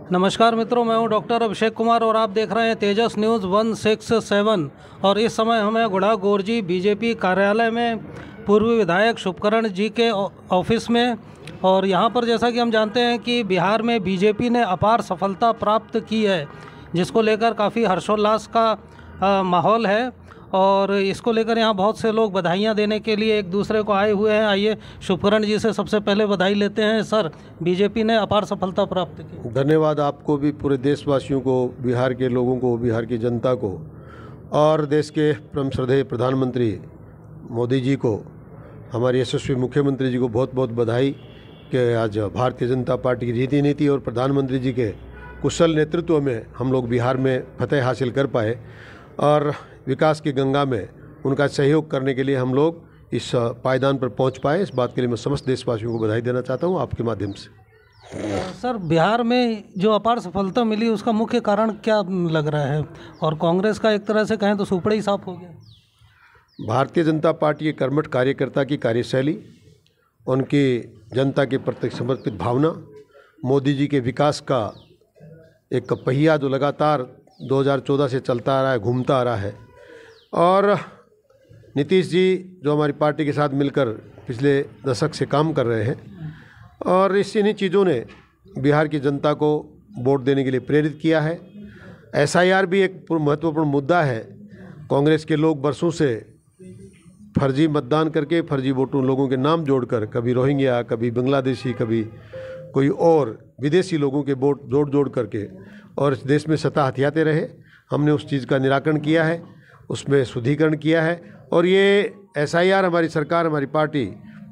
नमस्कार मित्रों, मैं हूं डॉक्टर अभिषेक कुमार और आप देख रहे हैं तेजस न्यूज़ 167। और इस समय हमें गुढ़ा गोरजी बीजेपी कार्यालय में पूर्व विधायक शुभकरण जी के ऑफिस में, और यहां पर जैसा कि हम जानते हैं कि बिहार में बीजेपी ने अपार सफलता प्राप्त की है, जिसको लेकर काफ़ी हर्षोल्लास का माहौल है। और इसको लेकर यहाँ बहुत से लोग बधाइयाँ देने के लिए एक दूसरे को आए हुए हैं। आइए शुभकरण जी से सबसे पहले बधाई लेते हैं। सर, बीजेपी ने अपार सफलता प्राप्त की। धन्यवाद आपको भी, पूरे देशवासियों को, बिहार के लोगों को, बिहार की जनता को और देश के परम श्रद्धेय प्रधानमंत्री मोदी जी को, हमारे यशस्वी मुख्यमंत्री जी को बहुत बहुत बधाई कि आज भारतीय जनता पार्टी की रीति नीति और प्रधानमंत्री जी के कुशल नेतृत्व में हम लोग बिहार में फतेह हासिल कर पाए और विकास की गंगा में उनका सहयोग करने के लिए हम लोग इस पायदान पर पहुंच पाए। इस बात के लिए मैं समस्त देशवासियों को बधाई देना चाहता हूं आपके माध्यम से। सर, बिहार में जो अपार सफलता मिली उसका मुख्य कारण क्या लग रहा है? और कांग्रेस का एक तरह से कहें तो सुपड़ा ही साफ हो गया। भारतीय जनता पार्टी के कर्मठ कार्यकर्ता की कार्यशैली, उनकी जनता के प्रति समर्पित भावना, मोदी जी के विकास का एक पहिया जो लगातार 2014 से चलता आ रहा है, घूमता आ रहा है, और नीतीश जी जो हमारी पार्टी के साथ मिलकर पिछले दशक से काम कर रहे हैं, और इन्हीं चीज़ों ने बिहार की जनता को वोट देने के लिए प्रेरित किया है। SIR भी एक महत्वपूर्ण मुद्दा है। कांग्रेस के लोग बरसों से फर्जी मतदान करके, फर्जी वोटों लोगों के नाम जोड़कर, कभी रोहिंग्या, कभी बांग्लादेशी, कभी कोई और विदेशी लोगों के वोट जोड़ करके और इस देश में सत्ता हथियाते रहे। हमने उस चीज़ का निराकरण किया है, उसमें शुद्धिकरण किया है, और ये SIR हमारी सरकार, हमारी पार्टी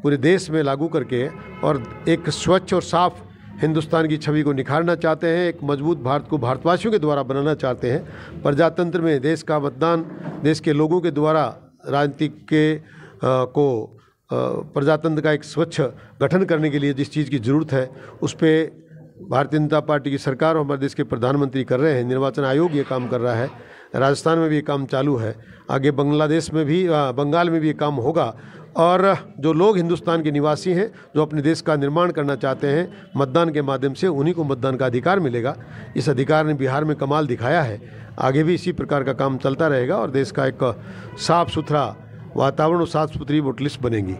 पूरे देश में लागू करके और एक स्वच्छ और साफ हिंदुस्तान की छवि को निखारना चाहते हैं। एक मजबूत भारत को भारतवासियों के द्वारा बनाना चाहते हैं। प्रजातंत्र में देश का मतदान देश के लोगों के द्वारा राजनीति के प्रजातंत्र का एक स्वच्छ गठन करने के लिए जिस चीज़ की ज़रूरत है, उस पर भारतीय जनता पार्टी की सरकार और हमारे देश के प्रधानमंत्री कर रहे हैं। निर्वाचन आयोग ये काम कर रहा है, राजस्थान में भी ये काम चालू है, आगे बांग्लादेश में भी, बंगाल में भी ये काम होगा। और जो लोग हिंदुस्तान के निवासी हैं, जो अपने देश का निर्माण करना चाहते हैं, मतदान के माध्यम से उन्हीं को मतदान का अधिकार मिलेगा। इस अधिकार ने बिहार में कमाल दिखाया है। आगे भी इसी प्रकार का काम चलता रहेगा और देश का एक साफ़ सुथरा वातावरण और साफ सुथरी वोटर लिस्ट बनेगी।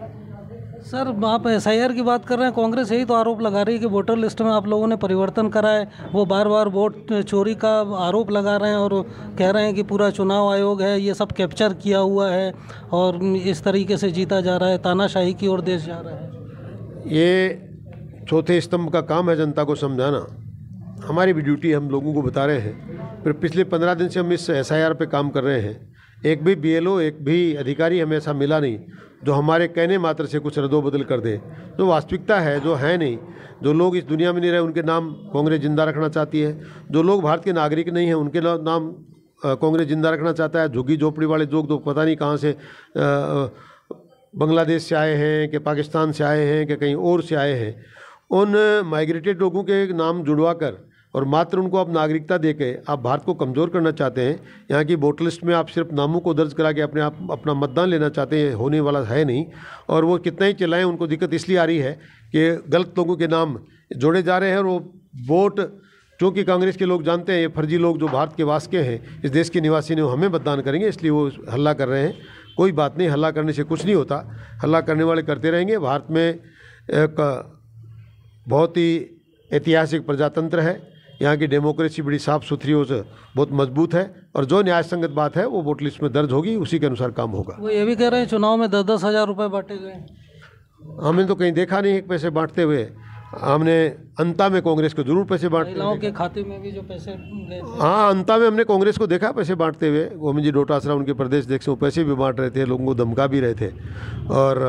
सर, आप SIR की बात कर रहे हैं। कांग्रेस यही तो आरोप लगा रही है कि वोटर लिस्ट में आप लोगों ने परिवर्तन करा है। वो बार बार वोट चोरी का आरोप लगा रहे हैं और कह रहे हैं कि पूरा चुनाव आयोग है, ये सब कैप्चर किया हुआ है और इस तरीके से जीता जा रहा है, तानाशाही की ओर देश जा रहा है। ये चौथे स्तंभ का काम है जनता को समझाना। हमारी भी ड्यूटी हम लोगों को बता रहे हैं। फिर पिछले 15 दिन से हम इस SIR पे काम कर रहे हैं। एक भी BLO, एक भी अधिकारी हमें ऐसा मिला नहीं जो हमारे कहने मात्र से कुछ रद्दोबदल कर दे। जो वास्तविकता है, जो है नहीं, जो लोग इस दुनिया में नहीं रहे, उनके नाम कांग्रेस जिंदा रखना चाहती है। जो लोग भारत के नागरिक नहीं हैं, उनके नाम कांग्रेस जिंदा रखना चाहता है। झुग्गी झोपड़ी वाले लोग तो पता नहीं कहाँ से बांग्लादेश से आए हैं, कि पाकिस्तान से आए हैं, कि कहीं और से आए हैं, उन माइग्रेटेड लोगों के नाम जुड़वा कर और मात्र उनको आप नागरिकता देके आप भारत को कमज़ोर करना चाहते हैं। यहाँ की वोटर लिस्ट में आप सिर्फ नामों को दर्ज करा के अपना मतदान लेना चाहते हैं, होने वाला है नहीं। और वो कितना ही चिल्लाएं, उनको दिक्कत इसलिए आ रही है कि गलत लोगों के नाम जोड़े जा रहे हैं। और वो वोट, क्योंकि कांग्रेस के लोग जानते हैं ये फर्जी लोग जो भारत के वास के हैं, इस देश के निवासी ने, वो हमें मतदान करेंगे, इसलिए वो हल्ला कर रहे हैं। कोई बात नहीं, हल्ला करने से कुछ नहीं होता, हल्ला करने वाले करते रहेंगे। भारत में एक बहुत ही ऐतिहासिक प्रजातंत्र है। यहाँ की डेमोक्रेसी बड़ी साफ़ सुथरी और बहुत मजबूत है, और जो न्याय संगत बात है वो वोट लिस्ट में दर्ज होगी, उसी के अनुसार काम होगा। वो ये भी कह रहे हैं चुनाव में 10-10 हज़ार रुपये बांटे गए। हमने तो कहीं देखा नहीं है पैसे बांटते हुए। हमने अंता में कांग्रेस को जरूर पैसे बांटते, महिलाओं के खाते में भी जो पैसे गए थे। हाँ, अंता में हमने कांग्रेस को देखा पैसे बांटते हुए। गोविंद जी डोटासरा उनके प्रदेश अध्यक्ष, वो पैसे भी बांट रहे थे, लोगों को धमका भी रहे थे। और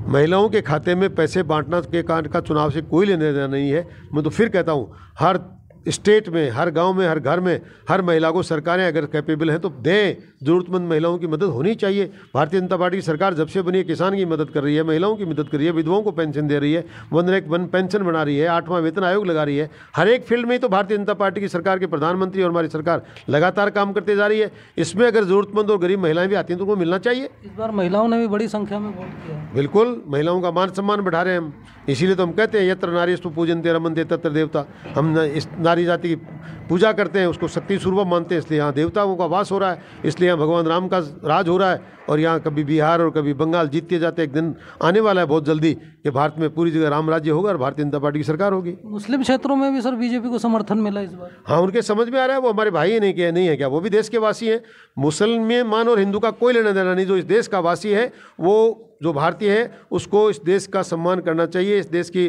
महिलाओं के खाते में पैसे बांटना के कारण का चुनाव से कोई लेने देना नहीं है। मैं तो फिर कहता हूँ, हर स्टेट में, हर गांव में, हर घर में, हर महिला को सरकारें अगर कैपेबल हैं तो दें। ज़रूरतमंद महिलाओं की मदद होनी चाहिए। भारतीय जनता पार्टी की सरकार जब से बनी है, किसान की मदद कर रही है, महिलाओं की मदद कर रही है, विधवाओं को पेंशन दे रही है, वन पेंशन बना रही है, 8वां वेतन आयोग लगा रही है। हर एक फील्ड में तो भारतीय जनता पार्टी की सरकार के प्रधानमंत्री और हमारी सरकार लगातार काम करते जा रही है। इसमें अगर ज़रूरतमंद और गरीब महिलाएं भी आती हैं तो उनको मिलना चाहिए। इस बार महिलाओं ने भी बड़ी संख्या में वोट किया। बिल्कुल, महिलाओं का मान सम्मान बढ़ा रहे हैं हम। इसीलिए तो हम कहते हैं यत्र नारीस्तु पूजन्ते रमन्ते तत्र देवता। हम नारी जाति की पूजा करते हैं, उसको शक्ति स्वरूप मानते हैं, इसलिए यहाँ देवताओं का वास हो रहा है, इसलिए यहाँ भगवान राम का राज हो रहा है। और यहाँ कभी बिहार और कभी बंगाल जीतते जाते, एक दिन आने वाला है बहुत जल्दी कि भारत में पूरी जगह राम राज्य होगा और भारतीय जनता पार्टी की सरकार होगी। मुस्लिम क्षेत्रों में भी सर बीजेपी को समर्थन मिला इस बार? हाँ, उनके समझ में आ रहा है, वो हमारे भाई नहीं है क्या, वो भी देश के वासी हैं। मुसलमान और हिंदू का कोई लेना देना नहीं, जो इस देश का वासी है, वो जो भारतीय है, उसको इस देश का सम्मान करना चाहिए, इस देश की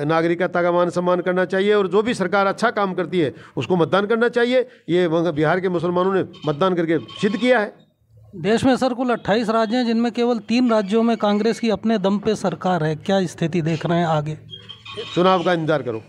नागरिकता का मान सम्मान करना चाहिए, और जो भी सरकार अच्छा काम करती है उसको मतदान करना चाहिए। ये बिहार के मुसलमानों ने मतदान करके सिद्ध किया है। देश में सर कुल 28 राज्य हैं, जिनमें केवल 3 राज्यों में कांग्रेस की अपने दम पे सरकार है। क्या स्थिति देख रहे हैं आगे? चुनाव का इंतजार करो,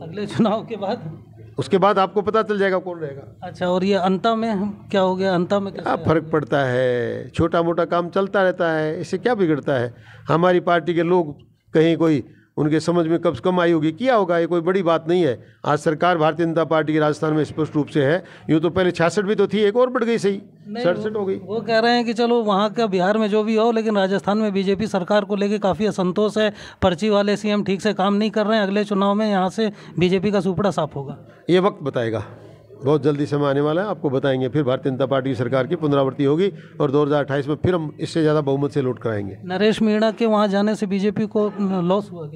अगले चुनाव के बाद, उसके बाद आपको पता चल जाएगा कौन रहेगा। अच्छा, और ये अंता में क्या हो गया? अंता में क्या फर्क पड़ता है, छोटा मोटा काम चलता रहता है, इससे क्या बिगड़ता है। हमारी पार्टी के लोग कहीं कोई उनके समझ में कब कम आई होगी, किया होगा, ये कोई बड़ी बात नहीं है। आज सरकार भारतीय जनता पार्टी की राजस्थान में स्पष्ट रूप से है। यूँ तो पहले 66 भी तो थी, एक और बढ़ गई, सही 67 हो गई। वो कह रहे हैं कि चलो वहाँ का बिहार में जो भी हो, लेकिन राजस्थान में बीजेपी सरकार को लेकर काफ़ी असंतोष है। पर्ची वाले सीएम ठीक से काम नहीं कर रहे हैं। अगले चुनाव में यहाँ से बीजेपी का सुपड़ा साफ होगा। ये वक्त बताएगा, बहुत जल्दी समय आने वाला है, आपको बताएंगे। फिर भारतीय जनता पार्टी की सरकार की पुनरावृत्ति होगी और 2028 में फिर हम इससे ज़्यादा बहुमत से लौट कराएंगे। नरेश मीणा के वहाँ जाने से बीजेपी को लॉस हुआ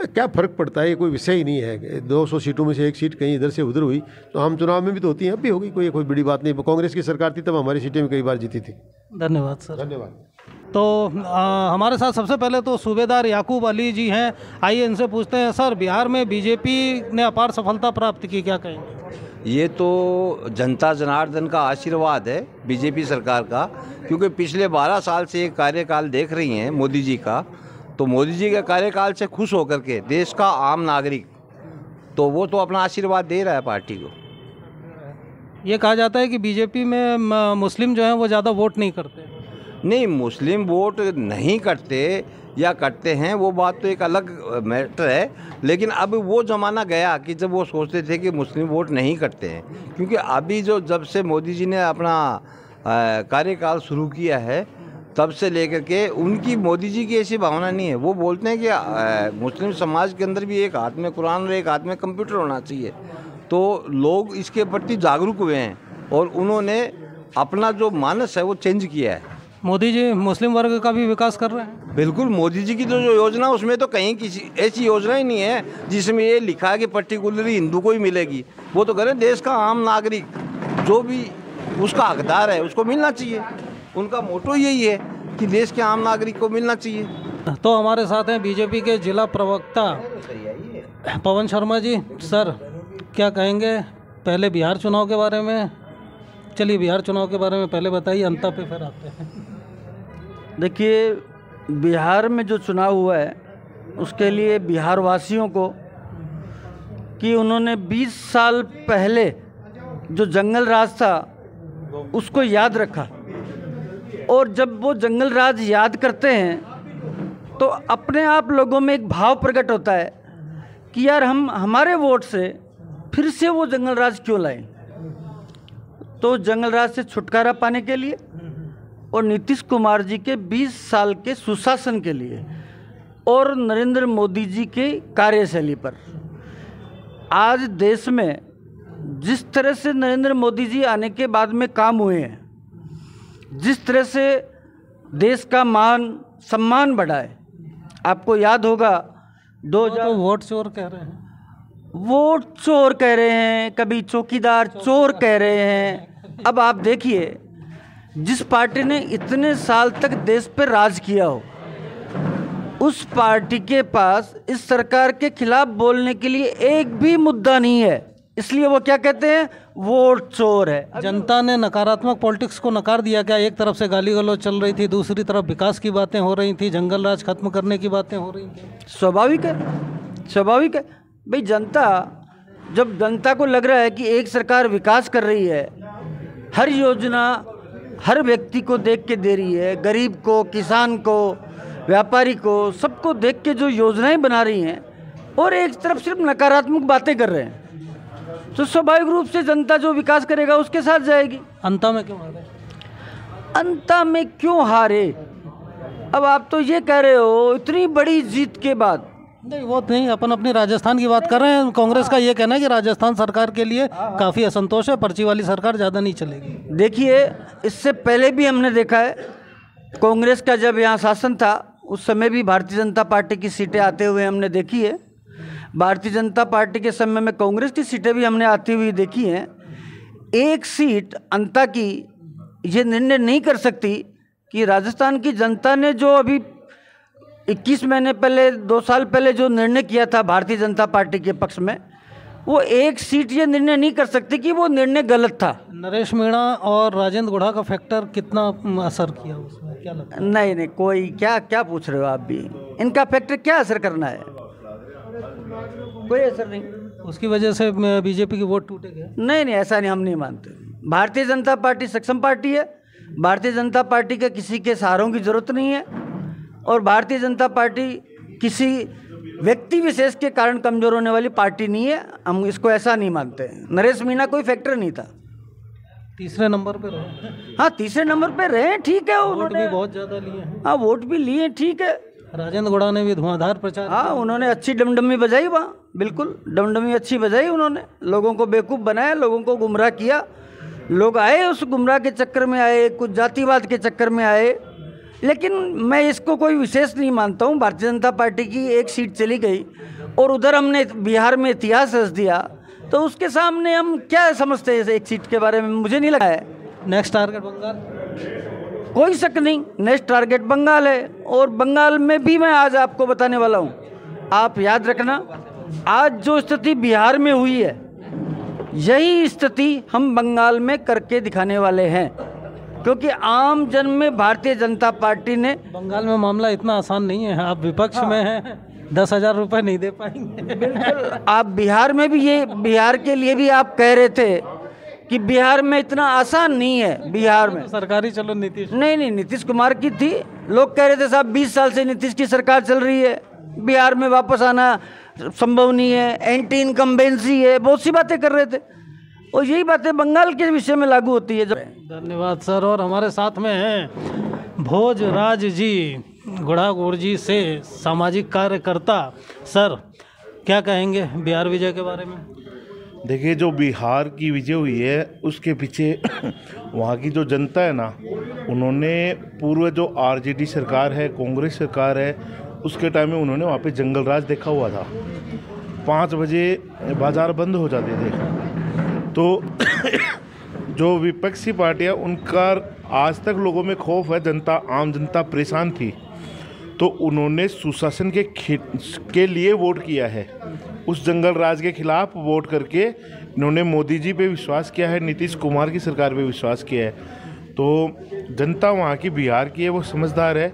क्या फ़र्क पड़ता है, ये कोई विषय ही नहीं है। 200 सीटों में से एक सीट कहीं इधर से उधर हुई तो आम चुनाव में भी तो होती है, अब भी होगी, कोई बड़ी बात नहीं। कांग्रेस की सरकार थी तब हमारी सीटें भी कई बार जीती थी। धन्यवाद सर। धन्यवाद। तो हमारे साथ सबसे पहले तो सूबेदार याकूब अली जी हैं। आइए इनसे पूछते हैं, सर बिहार में बीजेपी ने अपार सफलता प्राप्त की, क्या कहेंगे? ये तो जनता जनार्दन का आशीर्वाद है बीजेपी सरकार का, क्योंकि पिछले 12 साल से ये कार्यकाल देख रही हैं मोदी जी का। तो मोदी जी के कार्यकाल से खुश होकर के देश का आम नागरिक, तो वो तो अपना आशीर्वाद दे रहा है पार्टी को। ये कहा जाता है कि बीजेपी में मुस्लिम जो हैं वो ज़्यादा वोट नहीं करते। नहीं, मुस्लिम वोट नहीं करते या करते हैं वो बात तो एक अलग मैटर है, लेकिन अब वो ज़माना गया कि जब वो सोचते थे कि मुस्लिम वोट नहीं करते हैं। क्योंकि अभी जब से मोदी जी ने अपना कार्यकाल शुरू किया है, तब से लेकर के उनकी, मोदी जी की ऐसी भावना नहीं है। वो बोलते हैं कि मुस्लिम समाज के अंदर भी एक हाथ में कुरान और एक हाथ में कंप्यूटर होना चाहिए। तो लोग इसके प्रति जागरूक हुए हैं और उन्होंने अपना जो मानस है वो चेंज किया है। मोदी जी मुस्लिम वर्ग का भी विकास कर रहे हैं। बिल्कुल, मोदी जी की जो योजना, उसमें तो कहीं किसी ऐसी योजना ही नहीं है जिसमें ये लिखा है कि पर्टिकुलरली हिंदू को ही मिलेगी। वो तो करें देश का आम नागरिक जो भी उसका हकदार है उसको मिलना चाहिए। उनका मोटो यही है कि देश के आम नागरिक को मिलना चाहिए। तो हमारे साथ हैं बीजेपी के जिला प्रवक्ता पवन शर्मा जी। सर क्या कहेंगे पहले बिहार चुनाव के बारे में? चलिए बिहार चुनाव के बारे में पहले बताइए, अंता पे फिर आते हैं। देखिए, बिहार में जो चुनाव हुआ है उसके लिए बिहार वासियों को कि उन्होंने 20 साल पहले जो जंगल राज था उसको याद रखा, और जब वो जंगल राज याद करते हैं तो अपने आप लोगों में एक भाव प्रकट होता है कि यार हम हमारे वोट से फिर से वो जंगल राज क्यों लाएं। तो जंगल राज से छुटकारा पाने के लिए और नीतीश कुमार जी के 20 साल के सुशासन के लिए और नरेंद्र मोदी जी के कार्यशैली पर आज देश में जिस तरह से नरेंद्र मोदी जी आने के बाद में काम हुए हैं, जिस तरह से देश का मान सम्मान बढ़ा है। आपको याद होगा 2000 तो वोट चोर कह रहे हैं, वोट चोर कह रहे हैं, कभी चौकीदार चोर कह रहे हैं। अब आप देखिए, जिस पार्टी ने इतने साल तक देश पर राज किया हो, उस पार्टी के पास इस सरकार के खिलाफ बोलने के लिए एक भी मुद्दा नहीं है, इसलिए वो क्या कहते हैं, वोट चोर है। जनता ने नकारात्मक पॉलिटिक्स को नकार दिया क्या? एक तरफ से गाली गलौज चल रही थी, दूसरी तरफ विकास की बातें हो रही थी, जंगल राज खत्म करने की बातें हो रही थी। स्वाभाविक है, स्वाभाविक है भाई। जब जनता को लग रहा है कि एक सरकार विकास कर रही है, हर योजना हर व्यक्ति को देख के दे रही है, गरीब को, किसान को, व्यापारी को, सबको देख के जो योजनाएं बना रही हैं, और एक तरफ सिर्फ नकारात्मक बातें कर रहे हैं, तो स्वाभाविक रूप से जनता जो विकास करेगा उसके साथ जाएगी। अंता में क्यों हारे? अंता में क्यों हारे? अब आप तो ये कह रहे हो इतनी बड़ी जीत के बाद नहीं वो नहीं, अपन अपनी राजस्थान की बात कर रहे हैं। कांग्रेस का ये कहना है कि राजस्थान सरकार के लिए काफ़ी असंतोष है, पर्ची वाली सरकार ज़्यादा नहीं चलेगी। देखिए, इससे पहले भी हमने देखा है, कांग्रेस का जब यहाँ शासन था उस समय भी भारतीय जनता पार्टी की सीटें आते हुए हमने देखी है। भारतीय जनता पार्टी के समय में कांग्रेस की सीटें भी हमने आती हुई देखी हैं। एक सीट अंता की ये निर्णय नहीं कर सकती कि राजस्थान की जनता ने जो अभी 21 महीने पहले, 2 साल पहले जो निर्णय किया था भारतीय जनता पार्टी के पक्ष में, वो एक सीट ये निर्णय नहीं कर सकती कि वो निर्णय गलत था। नरेश मीणा और राजेंद्र गुढ़ा का फैक्टर कितना असर किया उसमें, क्या लगता है? नहीं, कोई क्या पूछ रहे हो आप भी? इनका फैक्टर क्या असर करना है? कोई असर नहीं। उसकी वजह से बीजेपी की वोट टूटेगा? नहीं, ऐसा नहीं, हम नहीं मानते। भारतीय जनता पार्टी सक्षम पार्टी है। भारतीय जनता पार्टी के किसी के सहारों की जरूरत नहीं है, और भारतीय जनता पार्टी किसी व्यक्ति विशेष के कारण कमजोर होने वाली पार्टी नहीं है। हम इसको ऐसा नहीं मानते। नरेश मीणा कोई फैक्टर नहीं था। तीसरे नंबर पे रहे। हाँ, तीसरे नंबर पे रहे, ठीक है। वोट भी बहुत ज़्यादा लिए हैं। हाँ, वोट भी लिए, ठीक है। राजेंद्र गुढ़ा ने भी धुआंधार प्रचार। हाँ, उन्होंने अच्छी डमडमी बजाई वहाँ, बिल्कुल डमडमी अच्छी बजाई उन्होंने। लोगों को बेवकूफ़ बनाया, लोगों को गुमराह किया। लोग आए, उस गुमराह के चक्कर में आए, कुछ जातिवाद के चक्कर में आए। लेकिन मैं इसको कोई विशेष नहीं मानता हूँ। भारतीय जनता पार्टी की एक सीट चली गई और उधर हमने बिहार में इतिहास रच दिया, तो उसके सामने हम क्या समझते हैं एक सीट के बारे में? मुझे नहीं लगा है। नेक्स्ट टारगेट बंगाल, कोई शक नहीं, नेक्स्ट टारगेट बंगाल है। और बंगाल में भी मैं आज आपको बताने वाला हूँ। आप याद रखना, आज जो स्थिति बिहार में हुई है, यही स्थिति हम बंगाल में करके दिखाने वाले हैं, क्योंकि आम जन में भारतीय जनता पार्टी ने। बंगाल में मामला इतना आसान नहीं है। आप विपक्ष में हैं, 10,000 रुपये नहीं दे पाएंगे। बिल्कुल। आप बिहार में भी, ये बिहार के लिए भी आप कह रहे थे कि बिहार में इतना आसान नहीं है। बिहार में सरकारी, चलो नीतीश, नहीं, नीतीश कुमार की थी। लोग कह रहे थे साहब 20 साल से नीतीश की सरकार चल रही है, बिहार में वापस आना संभव नहीं है, एंटी इनकम्बेंसी है, बहुत सी बातें कर रहे थे। और यही बातें बंगाल के विषय में लागू होती है। धन्यवाद सर। और हमारे साथ में हैं भोजराज जी, गुढ़ागोरजी से सामाजिक कार्यकर्ता। सर, क्या कहेंगे बिहार विजय के बारे में? देखिए, जो बिहार की विजय हुई है उसके पीछे वहाँ की जो जनता है ना, उन्होंने पूर्व जो आरजेडी सरकार है, कांग्रेस सरकार है, उसके टाइम में उन्होंने वहाँ पे जंगल राज देखा हुआ था। 5 बजे बाज़ार बंद हो जाते थे। तो जो विपक्षी पार्टियाँ, उनका आज तक लोगों में खौफ है। आम जनता परेशान थी, तो उन्होंने सुशासन के लिए वोट किया है। उस जंगल राज के खिलाफ वोट करके इन्होंने मोदी जी पे विश्वास किया है, नीतीश कुमार की सरकार पे विश्वास किया है। तो जनता वहाँ की बिहार की है, वो समझदार है,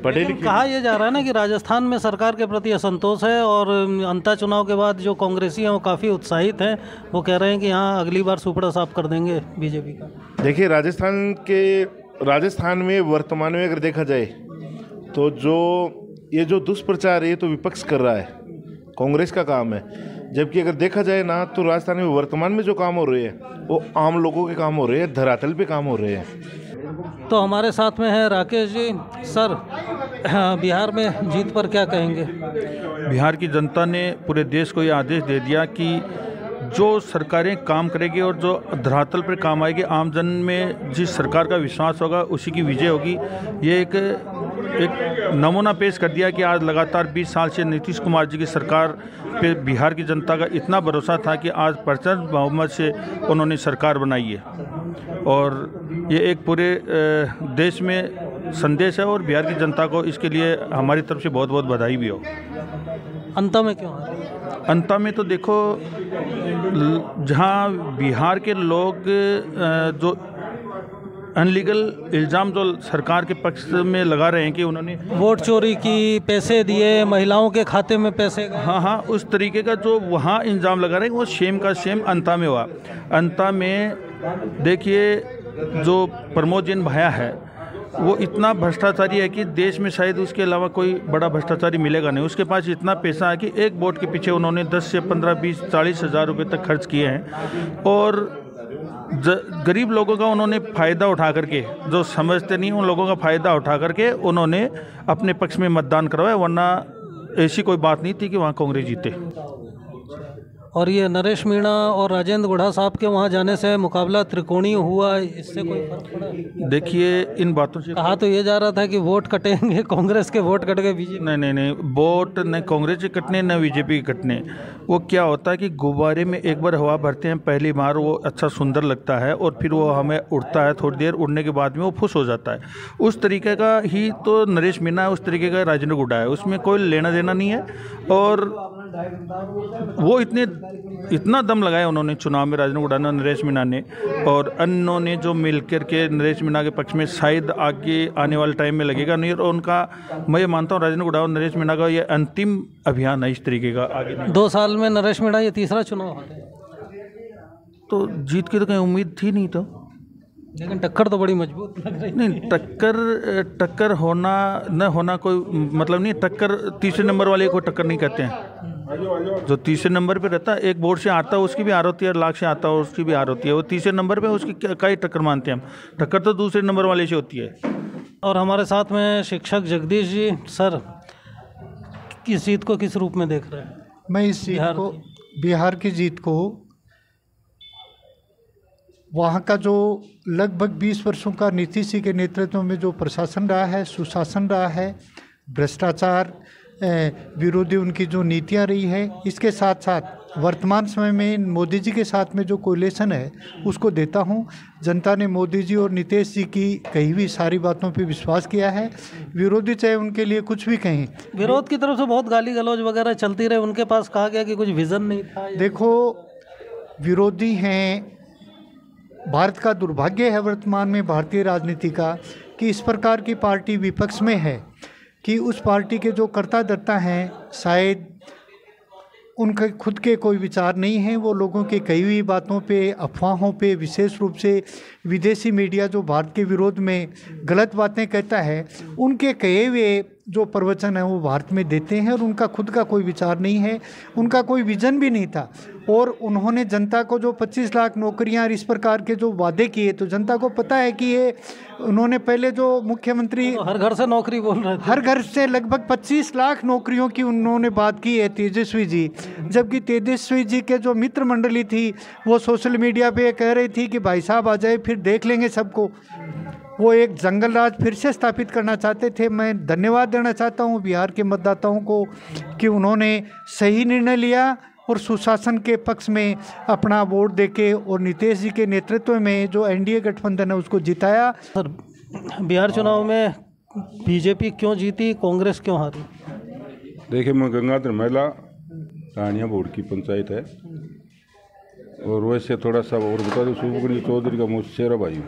पढ़े लिखे। कहा यह जा रहा है ना कि राजस्थान में सरकार के प्रति असंतोष है, और अंता चुनाव के बाद जो कांग्रेसी हैं वो काफ़ी उत्साहित हैं। वो कह रहे हैं कि यहाँ अगली बार सुपड़ा साफ कर देंगे बीजेपी का। देखिए, राजस्थान में वर्तमान में अगर देखा जाए तो ये जो दुष्प्रचार है, ये तो विपक्ष कर रहा है, कांग्रेस का काम है। जबकि अगर देखा जाए ना, तो राजस्थान में वर्तमान में जो काम हो रहे हैं वो आम लोगों के काम हो रहे हैं, धरातल पे काम हो रहे हैं। तो हमारे साथ में है राकेश जी। सर, बिहार में जीत पर क्या कहेंगे? बिहार की जनता ने पूरे देश को ये आदेश दे दिया कि जो सरकारें काम करेगी और जो धरातल पर काम आएगी, आम जन में जिस सरकार का विश्वास होगा उसी की विजय होगी। ये एक नमूना पेश कर दिया कि आज लगातार 20 साल से नीतीश कुमार जी की सरकार पे बिहार की जनता का इतना भरोसा था कि आज प्रचंड बहुमत से उन्होंने सरकार बनाई है। और ये एक पूरे देश में संदेश है, और बिहार की जनता को इसके लिए हमारी तरफ से बहुत बहुत बधाई भी हो। अंत में क्यों? अंत में तो देखो, जहाँ बिहार के लोग जो अनलीगल इल्ज़ाम जो सरकार के पक्ष में लगा रहे हैं कि उन्होंने वोट चोरी की, पैसे दिए, महिलाओं के खाते में पैसे, हाँ, उस तरीके का जो वहाँ इल्ज़ाम लगा रहे हैं, वो शेम का शेम अंता में हुआ। अंता में देखिए, जो प्रमोद जैन भाया है, वो इतना भ्रष्टाचारी है कि देश में शायद उसके अलावा कोई बड़ा भ्रष्टाचारी मिलेगा नहीं। उसके पास इतना पैसा है कि एक वोट के पीछे उन्होंने 10 से 15, 20, 40 हज़ार रुपये तक खर्च किए हैं। और गरीब लोगों का उन्होंने फ़ायदा उठा करके, जो समझते नहीं उन लोगों का फ़ायदा उठा करके उन्होंने अपने पक्ष में मतदान करवाया। वरना ऐसी कोई बात नहीं थी कि वहाँ कांग्रेस जीते। और ये नरेश मीणा और राजेंद्र गुढ़ा साहब के वहाँ जाने से मुकाबला त्रिकोणीय हुआ, इससे कोई फर्क पड़ा? देखिए, इन बातों से कहा तो ये जा रहा था कि वोट कटेंगे, कांग्रेस के वोट कट गए बीजेपी। नहीं, वोट न कांग्रेस के कटने न बीजेपी के कटने। वो क्या होता है कि गुब्बारे में एक बार हवा भरते हैं, पहली बार वो अच्छा सुंदर लगता है और फिर वो हमें उड़ता है, थोड़ी देर उड़ने के बाद में वो फुस हो जाता है। उस तरीके का ही तो नरेश मीणा है, उस तरीके का राजेंद्र गुढ़ा है, उसमें कोई लेना देना नहीं है। और वो इतना दम लगाया उन्होंने चुनाव में, राजेंद्र गुढ़ा ने, नरेश मीणा ने, और अन्यों ने जो मिलकर के नरेश मीणा के पक्ष में शायद आगे आने वाले टाइम में लगेगा नहीं। और उनका, मैं ये मानता हूँ राजेंद्र गुढ़ा और नरेश मीणा का ये अंतिम अभियान है इस तरीके का आगे। 2 साल में नरेश मीणा ये तीसरा चुनाव है, तो जीत की तो कहीं उम्मीद थी नहीं, तो लेकिन टक्कर तो बड़ी मजबूत लग रही। नहीं, टक्कर होना न होना कोई मतलब नहीं। टक्कर तीसरे नंबर वाले को टक्कर नहीं कहते हैं। जो तीसरे नंबर पे रहता है, एक बोर्ड से आता है उसकी भी हार होती है, लाख से आता है उसकी भी हार होती है, वो तीसरे नंबर पे उसकी क्या ही टक्कर मानते हैं हम। टक्कर तो दूसरे नंबर वाले से होती है। और हमारे साथ में शिक्षक जगदीश जी, सर इस जीत को किस रूप में देख रहे हैं? मैं इस जीत को, बिहार की जीत को, वहाँ का जो लगभग 20 वर्षों का नीतीश जी के नेतृत्व में जो प्रशासन रहा है, सुशासन रहा है, भ्रष्टाचार विरोधी उनकी जो नीतियाँ रही है, इसके साथ साथ वर्तमान समय में मोदी जी के साथ में जो कोलिशन है उसको देता हूँ। जनता ने मोदी जी और नीतीश जी की कही हुई सारी बातों पे विश्वास किया है। विरोधी चाहे उनके लिए कुछ भी कहें, विरोध की तरफ से बहुत गाली गलौज वगैरह चलती रहे, उनके पास कहा गया कि कुछ विजन नहीं था। देखो, विरोधी हैं, भारत का दुर्भाग्य है वर्तमान में भारतीय राजनीति का कि इस प्रकार की पार्टी विपक्ष में है कि उस पार्टी के जो कर्ता धर्ता हैं शायद उनके खुद के कोई विचार नहीं हैं। वो लोगों के कही हुई बातों पे, अफवाहों पे, विशेष रूप से विदेशी मीडिया जो भारत के विरोध में गलत बातें कहता है, उनके कहे हुए जो प्रवचन है वो भारत में देते हैं और उनका खुद का कोई विचार नहीं है, उनका कोई विजन भी नहीं था। और उन्होंने जनता को जो 25 लाख नौकरियां और इस प्रकार के जो वादे किए, तो जनता को पता है कि ये उन्होंने पहले जो मुख्यमंत्री तो हर घर से नौकरी बोल रहे थे, हर घर से लगभग 25 लाख नौकरियों की उन्होंने बात की है तेजस्वी जी। जबकि तेजस्वी जी के जो मित्र मंडली थी वो सोशल मीडिया पे कह रही थी कि भाई साहब आ जाए फिर देख लेंगे सबको। वो एक जंगल राज फिर से स्थापित करना चाहते थे। मैं धन्यवाद देना चाहता हूँ बिहार के मतदाताओं को कि उन्होंने सही निर्णय लिया और सुशासन के पक्ष में अपना वोट देके और नीतीश जी के नेतृत्व में जो एनडीए गठबंधन है उसको जिताया। सर बिहार चुनाव में बीजेपी क्यों जीती, कांग्रेस क्यों हारी? देखिए, मैं गंगाधर महिला रानिया बोर्ड की पंचायत है और वैसे थोड़ा सा और बता दूँ, सुबुगनी चौधरी का मुझसे भाई हूँ।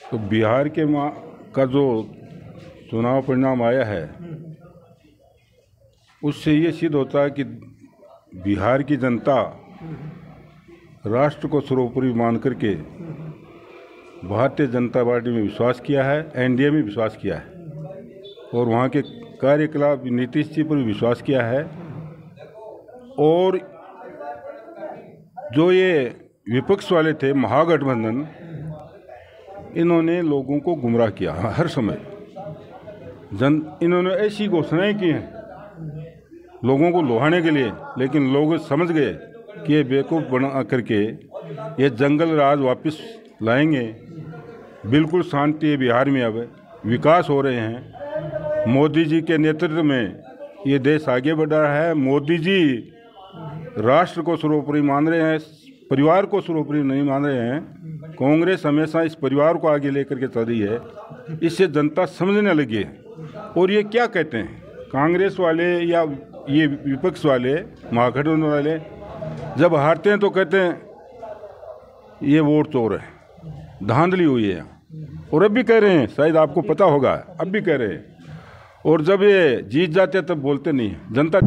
तो बिहार के का जो चुनाव परिणाम आया है उससे ये सिद्ध होता है कि बिहार की जनता राष्ट्र को सर्वोपरि मान करके भारतीय जनता पार्टी में विश्वास किया है, एनडीए में विश्वास किया है और वहाँ के कार्यकलाप नीतीश जी पर भी विश्वास किया है। और जो ये विपक्ष वाले थे महागठबंधन, इन्होंने लोगों को गुमराह किया हर समय। इन्होंने ऐसी घोषणाएं की हैं लोगों को लुभाने के लिए, लेकिन लोग समझ गए कि ये बेवकूफ़ बना करके ये जंगल राज वापस लाएंगे। बिल्कुल शांति है बिहार में, अब विकास हो रहे हैं। मोदी जी के नेतृत्व में ये देश आगे बढ़ रहा है। मोदी जी राष्ट्र को सर्वोपरि मान रहे हैं, परिवार को सर्वोपरि नहीं मान रहे हैं। कांग्रेस हमेशा इस परिवार को आगे लेकर के चल रही है, इससे जनता समझने लगी है। और ये क्या कहते हैं कांग्रेस वाले या ये विपक्ष वाले, महागठबंधन वाले, जब हारते हैं तो कहते हैं ये वोट चोर है, धांधली हुई है। और अब भी कह रहे हैं, शायद आपको पता होगा, अब भी कह रहे हैं। और जब ये जीत जाते हैं तब बोलते नहीं, जनता